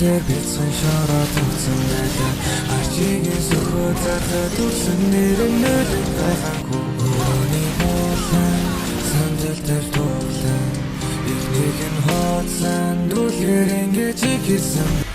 дээр бэлсэн шороод төгсөн байлаа арчигийн сөхөө зархад үрсэн нэрэн нөлөө гайхаагүй өрөөний болон сандал дээр туулан их нэгэн хооцсан дүүлгээр ингэж ихсэн